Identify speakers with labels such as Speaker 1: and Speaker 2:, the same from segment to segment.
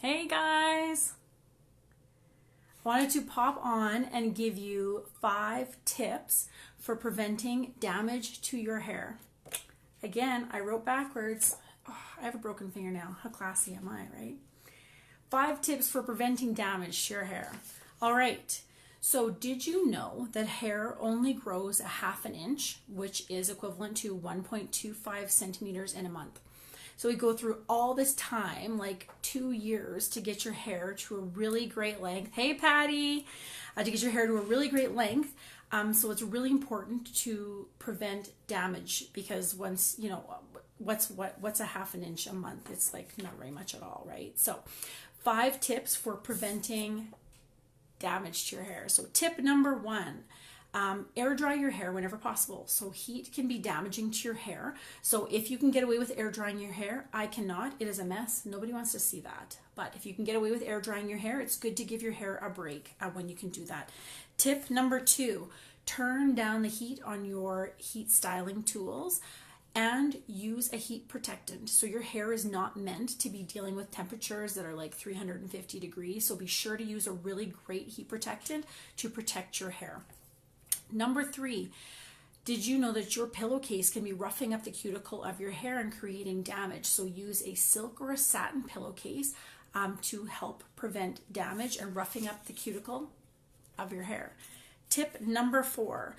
Speaker 1: Hey guys! I wanted to pop on and give you 5 tips for preventing damage to your hair. Again, I wrote backwards. Oh, I have a broken fingernail. How classy am I, right? 5 tips for preventing damage to your hair. All right. So did you know that hair only grows a ½ inch, which is equivalent to 1.25 centimeters in a month? So we go through all this time, like 2 years, to get your hair to a really great length. Hey, Patty! To get your hair to a really great length. So it's really important to prevent damage because once, what's a ½ inch a month? It's like not very much at all, right? So 5 tips for preventing damage to your hair. So tip number 1. Air dry your hair whenever possible. So heat can be damaging to your hair. So if you can get away with air drying your hair, I cannot. It is a mess. Nobody wants to see that. But if you can get away with air drying your hair, it's good to give your hair a break when you can do that. Tip number 2, turn down the heat on your heat styling tools and use a heat protectant. So your hair is not meant to be dealing with temperatures that are like 350 degrees. So be sure to use a really great heat protectant to protect your hair. Number 3, did you know that your pillowcase can be roughing up the cuticle of your hair and creating damage? So use a silk or a satin pillowcase to help prevent damage and roughing up the cuticle of your hair. Tip number 4,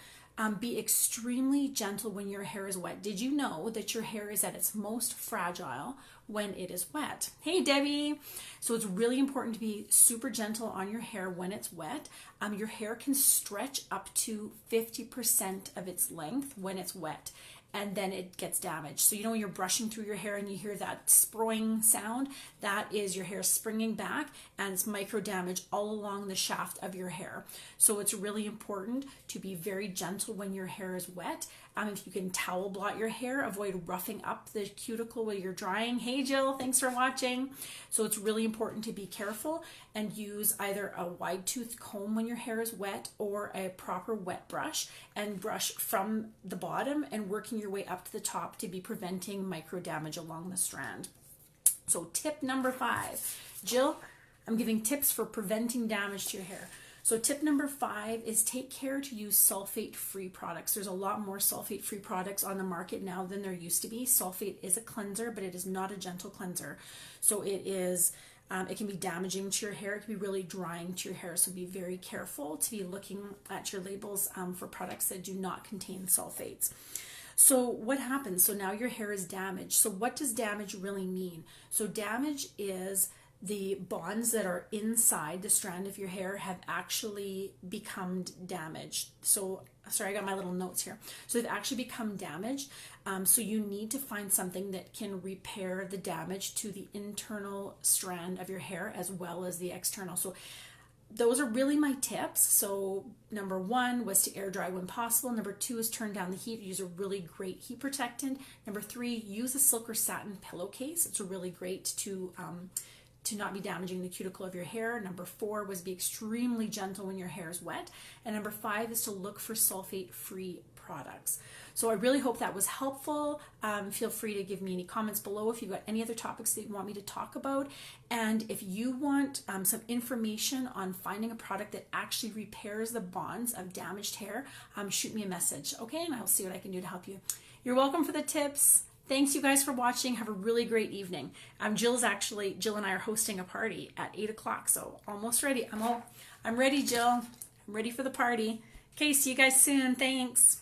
Speaker 1: be extremely gentle when your hair is wet. Did you know that your hair is at its most fragile when it is wet? Hey, Debbie! So it's really important to be super gentle on your hair when it's wet. Your hair can stretch up to 50% of its length when it's wet, and then it gets damaged. So when you're brushing through your hair and you hear that sproing sound, that is your hair springing back, and it's micro damage all along the shaft of your hair. So it's really important to be very gentle when your hair is wet. If you can towel blot your hair, avoid roughing up the cuticle while you're drying. Hey Jill, thanks for watching. So it's really important to be careful and use either a wide tooth comb when your hair is wet or a proper wet brush, and brush from the bottom and working your way up to the top to be preventing micro damage along the strand. So tip number 5, Jill, I'm giving tips for preventing damage to your hair. So tip number 5 is take care to use sulfate-free products. There's a lot more sulfate-free products on the market now than there used to be. Sulfate is a cleanser, but it is not a gentle cleanser. So it can be damaging to your hair. It can be really drying to your hair. So be very careful to be looking at your labels for products that do not contain sulfates. So what happens? So now your hair is damaged. So what does damage really mean? So damage is the bonds that are inside the strand of your hair have actually become damaged. So, sorry, I got my little notes here. So they've actually become damaged. So you need to find something that can repair the damage to the internal strand of your hair as well as the external. So those are really my tips. So number 1 was to air dry when possible. Number 2 is turn down the heat. Use a really great heat protectant. Number 3, use a silk or satin pillowcase. It's really great to not be damaging the cuticle of your hair. Number 4 was be extremely gentle when your hair is wet. And number 5 is to look for sulfate-free products. So I really hope that was helpful. Feel free to give me any comments below if you've got any other topics that you want me to talk about. And if you want some information on finding a product that actually repairs the bonds of damaged hair, shoot me a message, okay? And I'll see what I can do to help you. You're welcome for the tips. Thanks you guys for watching. Have a really great evening. Jill and I are hosting a party at 8 o'clock, so almost ready. I'm ready, Jill. I'm ready for the party. Okay, see you guys soon. Thanks.